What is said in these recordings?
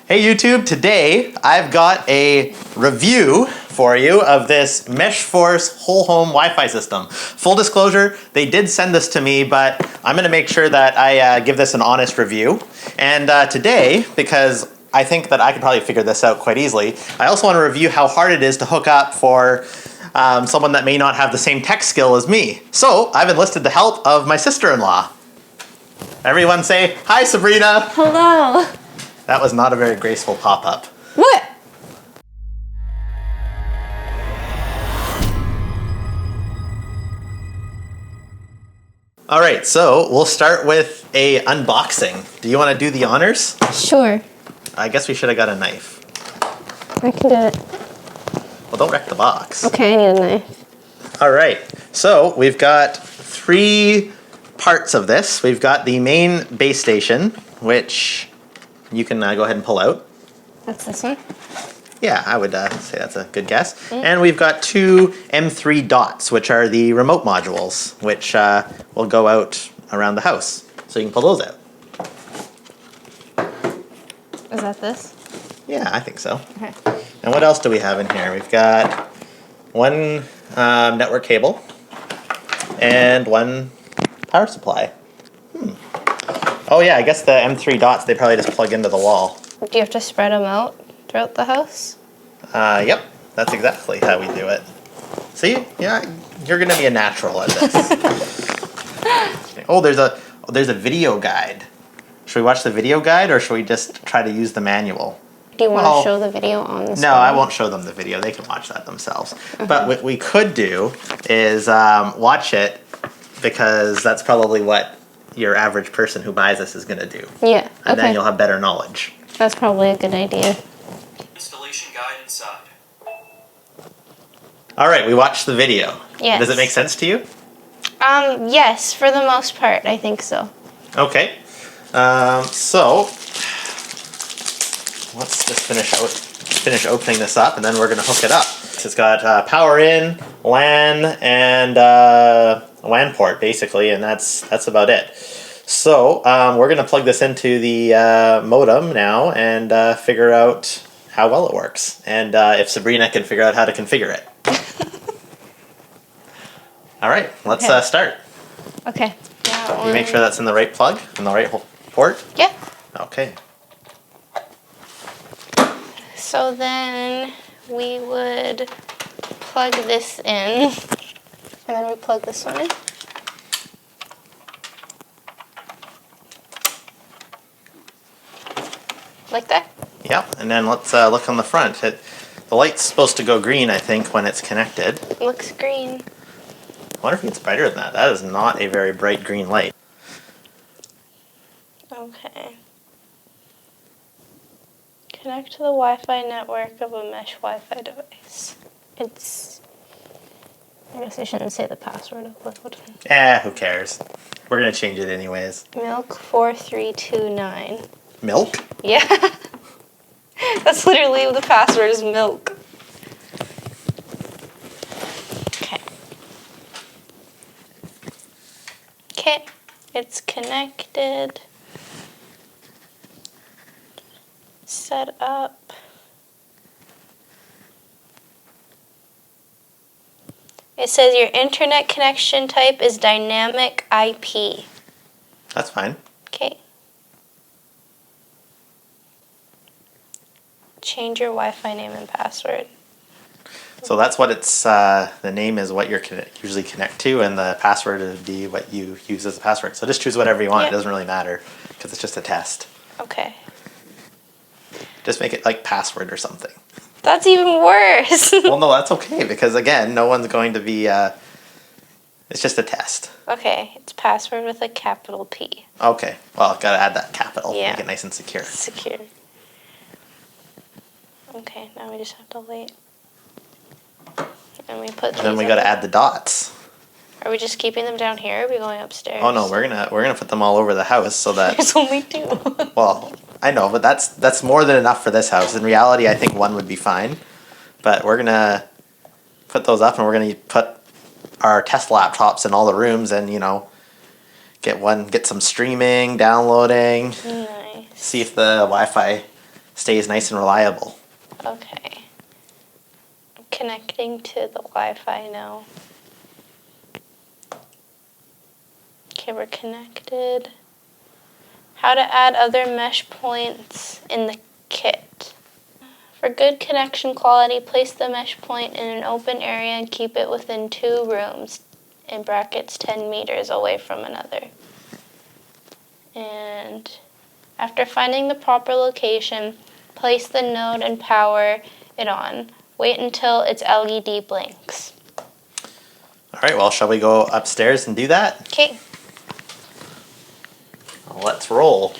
Hey YouTube, today I've got a review for you of this MeshForce whole home Wi-Fi system. Full disclosure, they did send this to me, but I'm gonna make sure that I give this an honest review. And today, because I think that I could probably figure this out quite easily, I also want to review how hard it is to hook up for someone that may not have the same tech skill as me. So I've enlisted the help of my sister-in-law. Everyone say, hi Sabrina! Hello! That was not a very graceful pop-up. What? All right, so we'll start with a unboxing. Do you want to do the honors? Sure. I guess we should have got a knife. I can do it. Well, don't wreck the box. Okay, I need a knife. All right, so we've got 3 parts of this. We've got the main base station, which you can go ahead and pull out. That's this one? Yeah, I would say that's a good guess. And we've got 2 M3 dots, which are the remote modules, which will go out around the house. So you can pull those out. Is that this? Yeah, I think so. Okay. And what else do we have in here? We've got 1 network cable and 1 power supply. Oh yeah, I guess the M3 dots, they probably just plug into the wall. Do you have to spread them out throughout the house? Yep, that's exactly how we do it. See, yeah, you're gonna be a natural at this. Oh, there's a video guide. Should we watch the video guide or should we just try to use the manual? Do you want to show the video on the screen? No, I won't show them the video. They can watch that themselves. Okay. But what we could do is watch it, because that's probably what your average person who buys this is going to do. Yeah, And then you'll have better knowledge. That's probably a good idea. Installation guide inside. All right, we watched the video. Yes. Does it make sense to you? Yes, for the most part, I think so. Okay. So let's just finish opening this up, and then we're going to hook it up. It's got power in, LAN, and a LAN port basically, and that's about it. So we're going to plug this into the modem now and figure out how well it works, and if Sabrina can figure out how to configure it. All right, let's start. Okay. You make sure that's in the right plug, in the right port? Yeah. Okay. So then we would plug this in, and then we plug this one in. Like that? Yep, and then let's look on the front. The light's supposed to go green, I think, when it's connected. It looks green. I wonder if it's brighter than that. That is not a very bright green light. Okay. Connect to the Wi-Fi network of a mesh Wi-Fi device. I guess I shouldn't say the password out loud. Who cares? We're going to change it anyways. Milk4329. Milk? Yeah. That's literally the password is milk. Okay. Okay. It's connected. Set up. It says your internet connection type is dynamic IP. That's fine. Okay. Change your Wi-Fi name and password. So that's what it's, the name is what you're usually connect to, and the password would be what you use as a password. So just choose whatever you want. Yep. It doesn't really matter, because it's just a test. Okay. Just make it like password or something. That's even worse. Well, no, that's okay, because again, no one's going to be, it's just a test. Okay, it's password with a capital P. Okay, well, gotta add that capital. Yeah. Make it nice and secure. Secure. Okay, now we just have to wait. And we put these. And then we gotta add the dots. Are we just keeping them down here, or are we going upstairs? Oh no, we're gonna put them all over the house so that there's only 2. Well, I know, but that's more than enough for this house. In reality, I think 1 would be fine. But we're gonna put those up, and we're gonna put our test laptops in all the rooms, and get some streaming, downloading. Nice. See if the Wi-Fi stays nice and reliable. Okay. I'm connecting to the Wi-Fi now. Okay, we're connected. How to add other mesh points in the kit. For good connection quality, place the mesh point in an open area and keep it within 2 rooms, in brackets 10 meters away from another. And after finding the proper location, place the node and power it on. Wait until its LED blinks. All right, well, shall we go upstairs and do that? Okay. Let's roll.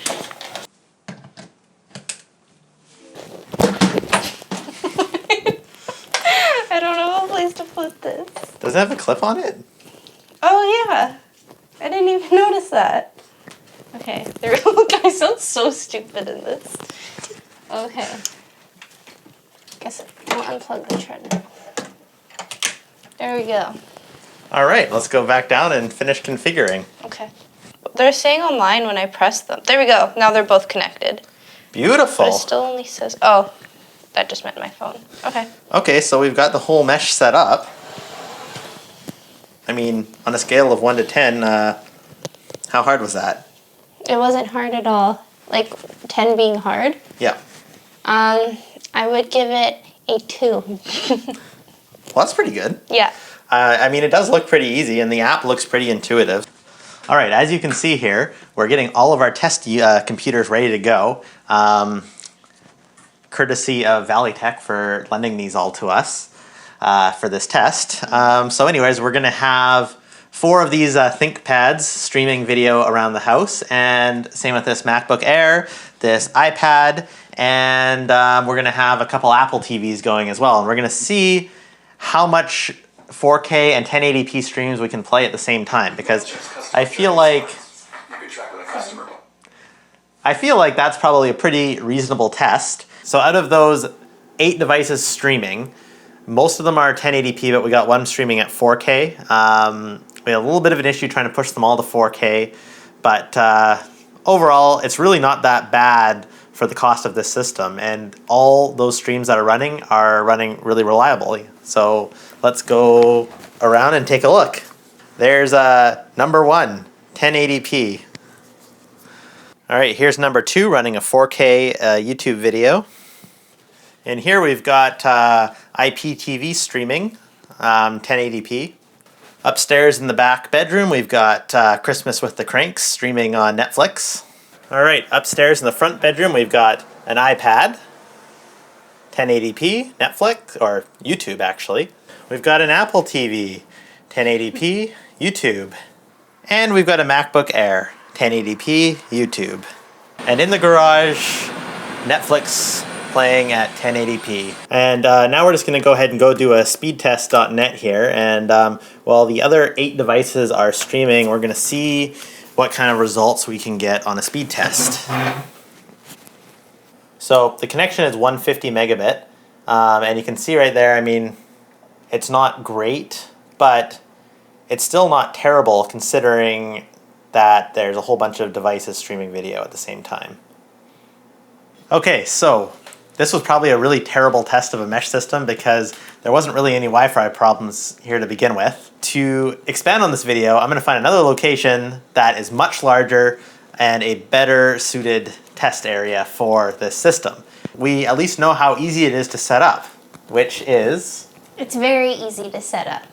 I don't know a place to put this. Does it have a clip on it? Oh yeah, I didn't even notice that. Okay, there we go. I sound so stupid in this. Okay. Guess I'll unplug the treadmill. There we go. All right, let's go back down and finish configuring. Okay. They're saying online when I press them. There we go. Now they're both connected. Beautiful. But it still only says, oh, that just meant my phone. Okay. Okay, so we've got the whole mesh set up. I mean, on a scale of 1 to 10, how hard was that? It wasn't hard at all. Like 10 being hard. Yeah. I would give it a 2. Well, that's pretty good. Yeah. I mean, it does look pretty easy, and the app looks pretty intuitive. All right, as you can see here, we're getting all of our test computers ready to go. Courtesy of Valley Tech for lending these all to us for this test. So anyways, we're gonna have 4 of these ThinkPads streaming video around the house, and same with this MacBook Air, this iPad, and we're gonna have a couple Apple TVs going as well. And we're gonna see how much 4K and 1080p streams we can play at the same time, because I feel like that's probably a pretty reasonable test. So out of those 8 devices streaming, most of them are 1080p, but we got one streaming at 4K. We had a little bit of an issue trying to push them all to 4K, but overall, it's really not that bad for the cost of this system, and all those streams that are running really reliably. So let's go around and take a look. There's number 1, 1080p. All right, here's number 2 running a 4K YouTube video. And here we've got IPTV streaming, 1080p. Upstairs in the back bedroom, we've got Christmas with the Cranks streaming on Netflix. All right, upstairs in the front bedroom, we've got an iPad, 1080p, Netflix, or YouTube actually. We've got an Apple TV, 1080p, YouTube. And we've got a MacBook Air, 1080p, YouTube. And in the garage, Netflix playing at 1080p. And now we're just gonna go ahead and go do a speedtest.net here. And while the other 8 devices are streaming, we're gonna see what kind of results we can get on a speed test. So the connection is 150 megabit. And you can see right there, I mean, it's not great, but it's still not terrible considering that there's a whole bunch of devices streaming video at the same time. Okay, so this was probably a really terrible test of a mesh system because there wasn't really any Wi-Fi problems here to begin with. To expand on this video, I'm going to find another location that is much larger and a better suited test area for this system. We at least know how easy it is to set up, which is... It's very easy to set up.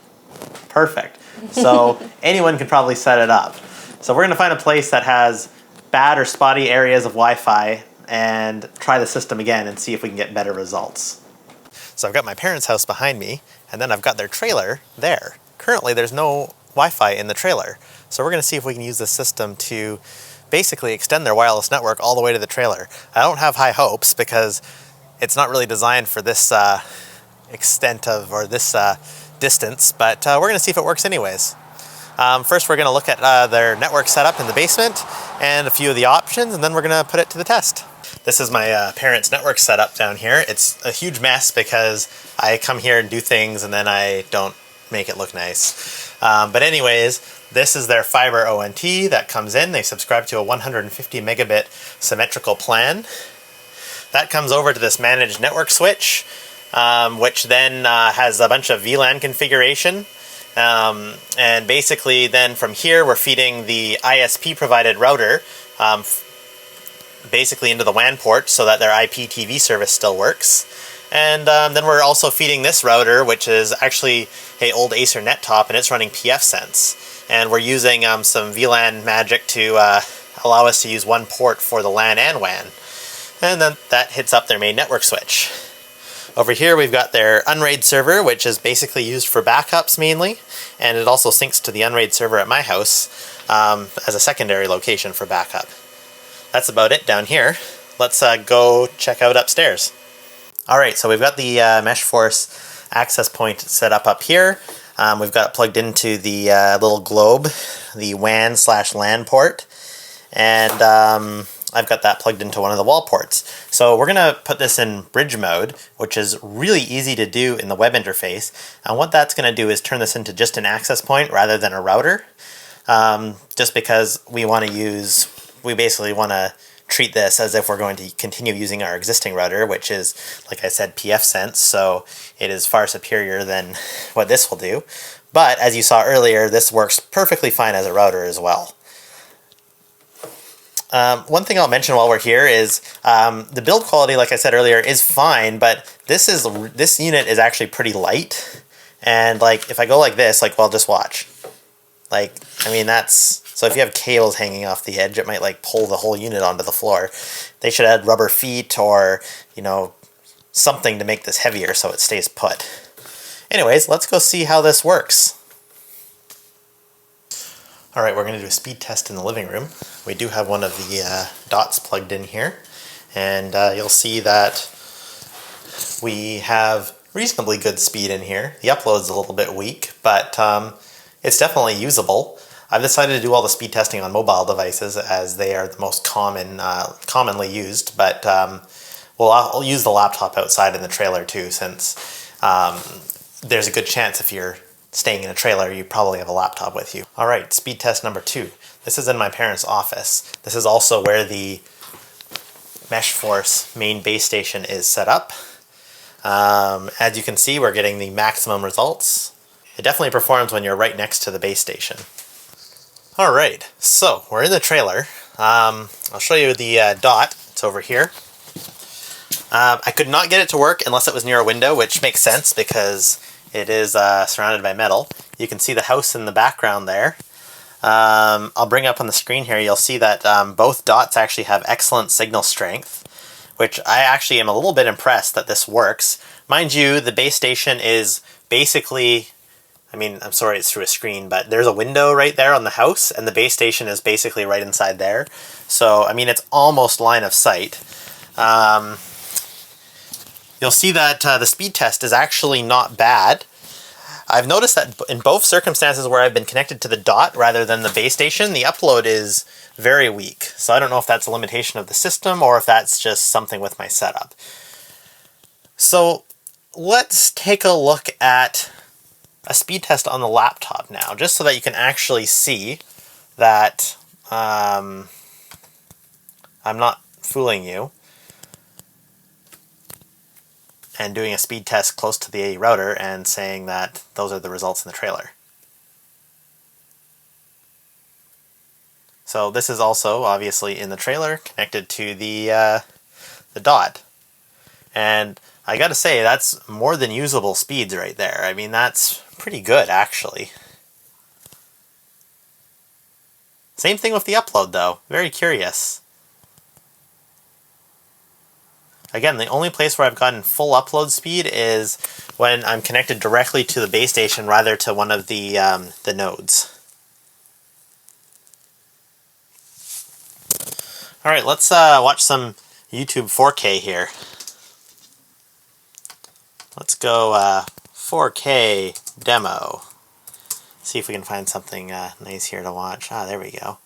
Perfect. So anyone could probably set it up. So we're going to find a place that has bad or spotty areas of Wi-Fi and try the system again and see if we can get better results. So I've got my parents' house behind me, and then I've got their trailer there. Currently, there's no Wi-Fi in the trailer. So we're going to see if we can use this system to basically extend their wireless network all the way to the trailer. I don't have high hopes because it's not really designed for this extent of, or this distance, but we're going to see if it works anyways. First, we're going to look at their network setup in the basement and a few of the options, and then we're going to put it to the test. This is my parents' network setup down here. It's a huge mess because I come here and do things and then I don't make it look nice. But anyways, this is their fiber ONT that comes in. They subscribe to a 150 megabit symmetrical plan. that comes over to this managed network switch, which then has a bunch of VLAN configuration. And basically then from here we're feeding the ISP provided router basically into the WAN port so that their IPTV service still works. And then we're also feeding this router, which is actually an old Acer NetTop, and it's running pfSense. And we're using some VLAN magic to allow us to use one port for the LAN and WAN. And then that hits up their main network switch. Over here we've got their Unraid server, which is basically used for backups mainly, and it also syncs to the Unraid server at my house as a secondary location for backup. That's about it down here. Let's go check out upstairs. Alright, so we've got the MeshForce access point set up here. We've got it plugged into the little globe, the WAN/LAN port, and I've got that plugged into one of the wall ports. So we're going to put this in bridge mode, which is really easy to do in the web interface. And what that's going to do is turn this into just an access point rather than a router. Just because we basically want to treat this as if we're going to continue using our existing router, which is, like I said, pfSense, so it is far superior than what this will do. But as you saw earlier, this works perfectly fine as a router as well. One thing I'll mention while we're here is the build quality, like I said earlier, is fine, but this unit is actually pretty light. And like if I go like this, well, just watch. So if you have cables hanging off the edge, it might pull the whole unit onto the floor. They should add rubber feet or, something to make this heavier so it stays put. Anyways, let's go see how this works. Alright, we're going to do a speed test in the living room. We do have one of the dots plugged in here, and you'll see that we have reasonably good speed in here. The upload's a little bit weak, but it's definitely usable. I've decided to do all the speed testing on mobile devices as they are the most commonly used, but I'll use the laptop outside in the trailer too, since there's a good chance if you're staying in a trailer, you probably have a laptop with you. Alright, speed test number 2. This is in my parents' office. This is also where the MeshForce main base station is set up. As you can see, we're getting the maximum results. It definitely performs when you're right next to the base station. Alright, so we're in the trailer. I'll show you the dot. It's over here. I could not get it to work unless it was near a window, which makes sense because it is surrounded by metal. You can see the house in the background there. I'll bring up on the screen here, you'll see that both dots actually have excellent signal strength, which I actually am a little bit impressed that this works. Mind you, the base station is basically, I'm sorry it's through a screen, but there's a window right there on the house, and the base station is basically right inside there. So, it's almost line of sight. You'll see that the speed test is actually not bad. I've noticed that in both circumstances where I've been connected to the dot rather than the base station, the upload is very weak. So I don't know if that's a limitation of the system or if that's just something with my setup. So let's take a look at a speed test on the laptop now, just so that you can actually see that I'm not fooling you and doing a speed test close to the router and saying that those are the results in the trailer. So this is also obviously in the trailer connected to the dot. And I gotta say, that's more than usable speeds right there. That's pretty good actually. Same thing with the upload though, very curious. Again, the only place where I've gotten full upload speed is when I'm connected directly to the base station rather to one of the nodes. Alright, let's watch some YouTube 4K here. Let's go 4K demo. See if we can find something nice here to watch. There we go.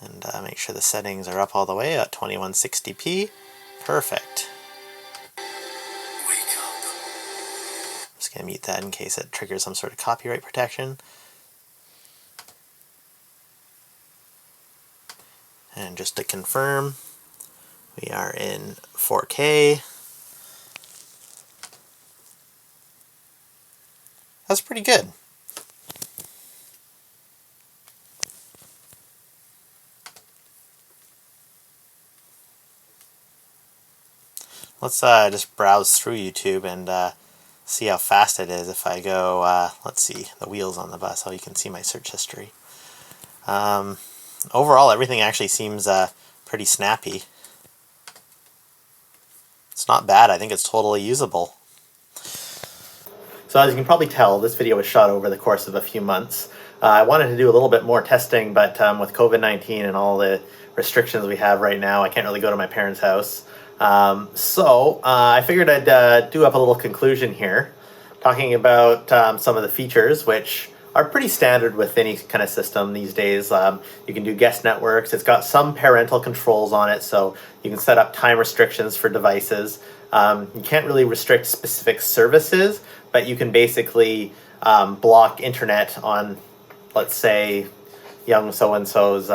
And make sure the settings are up all the way at 2160p. Perfect. I'm just going to mute that in case it triggers some sort of copyright protection. And just to confirm, We are in 4K. That's pretty good. Let's just browse through YouTube and see how fast it is if I go, let's see, the wheels on the bus, so you can see my search history. Overall, everything actually seems pretty snappy. It's not bad. I think it's totally usable. So as you can probably tell, this video was shot over the course of a few months. I wanted to do a little bit more testing, but with COVID-19 and all the restrictions we have right now, I can't really go to my parents' house. So I figured I'd do up a little conclusion here, talking about some of the features which are pretty standard with any kind of system these days. You can do guest networks. It's got some parental controls on it, so you can set up time restrictions for devices. You can't really restrict specific services, but you can basically block internet on, let's say, young so-and-so's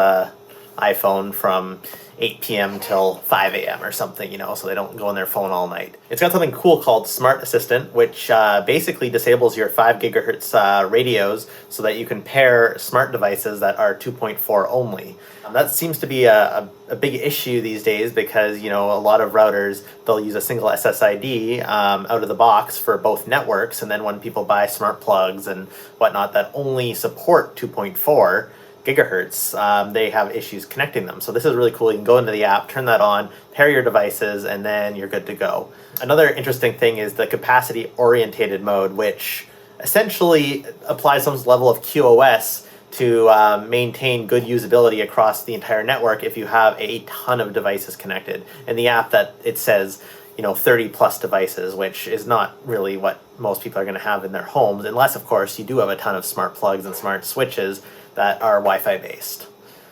iPhone from 8 p.m. till 5 a.m. or something, you know, so they don't go on their phone all night. It's got something cool called Smart Assistant, which basically disables your 5 gigahertz radios so that you can pair smart devices that are 2.4 only. That seems to be a big issue these days because, you know, a lot of routers, they'll use a single SSID out of the box for both networks, and then when people buy smart plugs and whatnot that only support 2.4 gigahertz, they have issues connecting them. So this is really cool. You can go into the app, turn that on, pair your devices, and then you're good to go. Another interesting thing is the capacity orientated mode, which essentially applies some level of QoS to maintain good usability across the entire network if you have a ton of devices connected. In the app that it says, you know, 30 plus devices, which is not really what most people are going to have in their homes, unless of course you do have a ton of smart plugs and smart switches that are Wi-Fi based.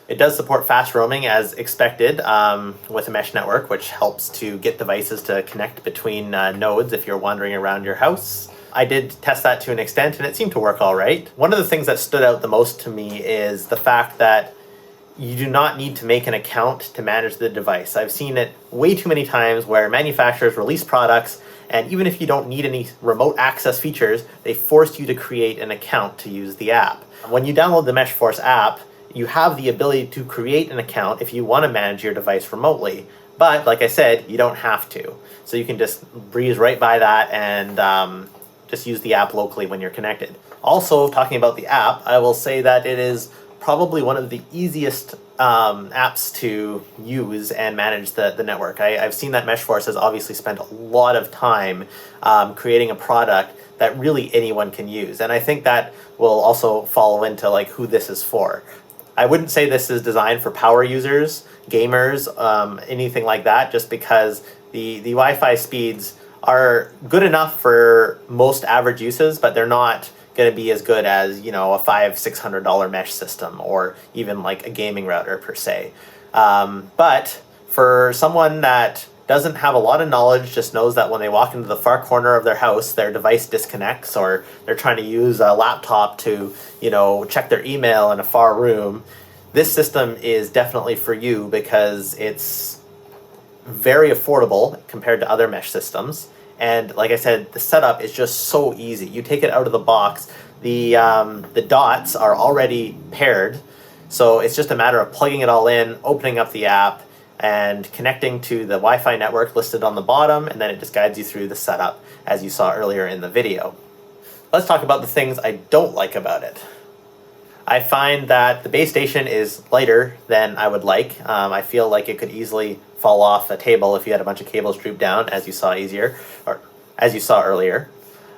It does support fast roaming as expected with a mesh network, which helps to get devices to connect between nodes if you're wandering around your house. I did test that to an extent and it seemed to work all right. One of the things that stood out the most to me is the fact that you do not need to make an account to manage the device. I've seen it way too many times where manufacturers release products, and even if you don't need any remote access features, they force you to create an account to use the app. When you download the MeshForce app, you have the ability to create an account if you want to manage your device remotely. But like I said, you don't have to. So you can just breeze right by that and just use the app locally when you're connected. Also, talking about the app, I will say that it is probably one of the easiest apps to use and manage the network. I've seen that MeshForce has obviously spent a lot of time creating a product that really anyone can use. And I think that will also follow into like who this is for. I wouldn't say this is designed for power users, gamers, anything like that, just because the Wi-Fi speeds are good enough for most average uses, but they're not going to be as good as, you know, a $500-600 mesh system or even like a gaming router per se. But for someone that doesn't have a lot of knowledge, just knows that when they walk into the far corner of their house, their device disconnects, or they're trying to use a laptop to, you know, check their email in a far room, this system is definitely for you because it's very affordable compared to other mesh systems. And like I said, the setup is just so easy. You take it out of the box, the dots are already paired, so it's just a matter of plugging it all in, opening up the app, and connecting to the Wi-Fi network listed on the bottom, and then it just guides you through the setup as you saw earlier in the video. Let's talk about the things I don't like about it. I find that the base station is lighter than I would like. I feel like it could easily fall off a table if you had a bunch of cables drooped down, as you saw earlier.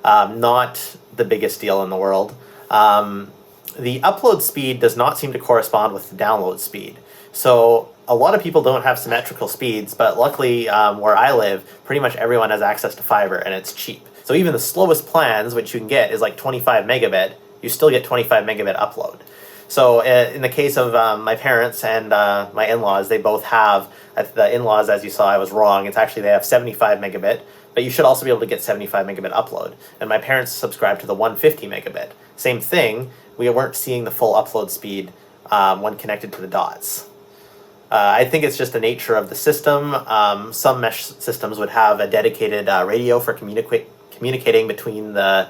Not the biggest deal in the world. The upload speed does not seem to correspond with the download speed. So a lot of people don't have symmetrical speeds, but luckily where I live, pretty much everyone has access to fiber and it's cheap. So even the slowest plans, which you can get, is like 25 megabit. You still get 25 megabit upload. So in the case of my parents and my in-laws, they both have, the in-laws, as you saw, I was wrong. It's actually, they have 75 megabit, but you should also be able to get 75 megabit upload. And my parents subscribed to the 150 megabit. Same thing, we weren't seeing the full upload speed when connected to the dots. I think it's just the nature of the system. Some mesh systems would have a dedicated radio for communicating between the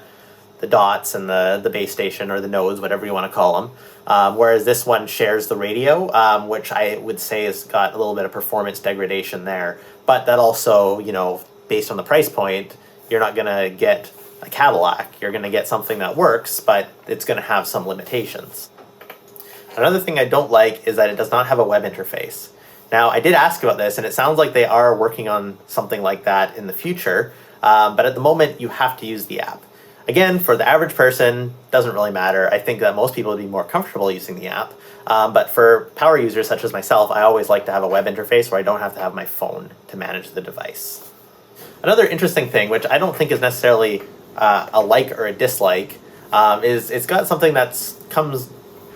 dots and the base station or the nodes, whatever you want to call them. Whereas this one shares the radio, which I would say has got a little bit of performance degradation there. But that also, you know, based on the price point, you're not going to get a Cadillac. You're going to get something that works, but it's going to have some limitations. Another thing I don't like is that it does not have a web interface. Now, I did ask about this, and it sounds like they are working on something like that in the future, but at the moment, you have to use the app. Again, for the average person, doesn't really matter. I think that most people would be more comfortable using the app, but for power users such as myself, I always like to have a web interface where I don't have to have my phone to manage the device. Another interesting thing, which I don't think is necessarily a like or a dislike, is it's got something that comes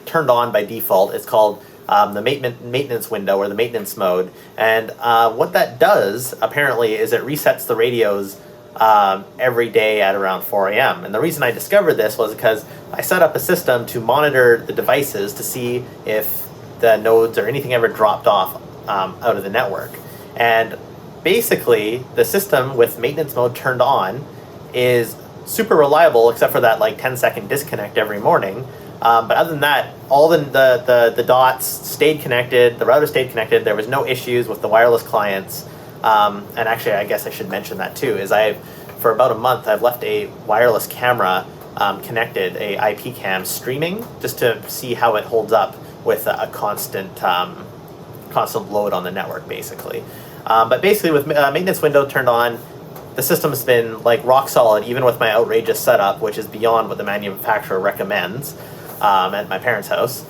turned on by default. It's called the maintenance window or the maintenance mode. And what that does, apparently, is it resets the radios every day at around 4 a.m. And the reason I discovered this was because I set up a system to monitor the devices to see if the nodes or anything ever dropped off out of the network. And basically, the system with maintenance mode turned on is super reliable, except for that like 10-second disconnect every morning. But other than that, all the dots stayed connected, the router stayed connected, there was no issues with the wireless clients. And actually, I guess I should mention that too, is for about a month, I've left a wireless camera connected, a IP cam streaming, just to see how it holds up with a constant load on the network, basically. But basically, with maintenance window turned on, the system's been like rock solid, even with my outrageous setup, which is beyond what the manufacturer recommends at my parents' house.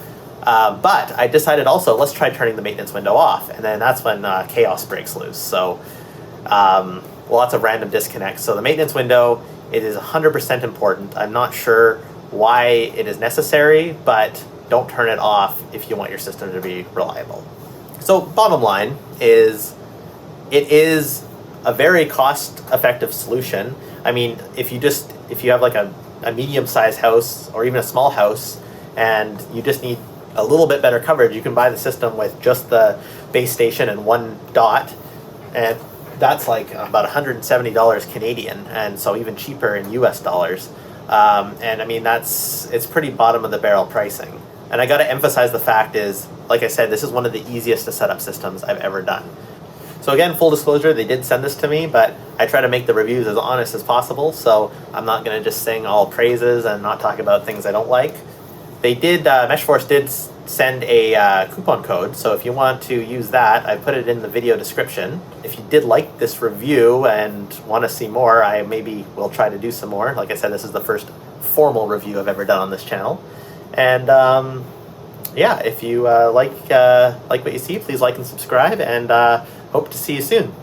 But I decided also, let's try turning the maintenance window off, and then that's when chaos breaks loose. So lots of random disconnects. So the maintenance window, it is 100% important. I'm not sure why it is necessary, but don't turn it off if you want your system to be reliable. So bottom line is, it is a very cost-effective solution. I mean, if you have like a medium-sized house or even a small house, and you just need a little bit better coverage, you can buy the system with just the base station and one dot, and that's like about $170 Canadian, and so even cheaper in US dollars. And I mean, it's pretty bottom of the barrel pricing. And I got to emphasize the fact is, like I said, this is one of the easiest to set up systems I've ever done. So again, full disclosure, they did send this to me, but I try to make the reviews as honest as possible, so I'm not going to just sing all praises and not talk about things I don't like. They did, MeshForce did send a coupon code, so if you want to use that, I put it in the video description. If you did like this review and want to see more, I maybe will try to do some more. Like I said, this is the first formal review I've ever done on this channel. And yeah, if you like what you see, please like and subscribe, and hope to see you soon.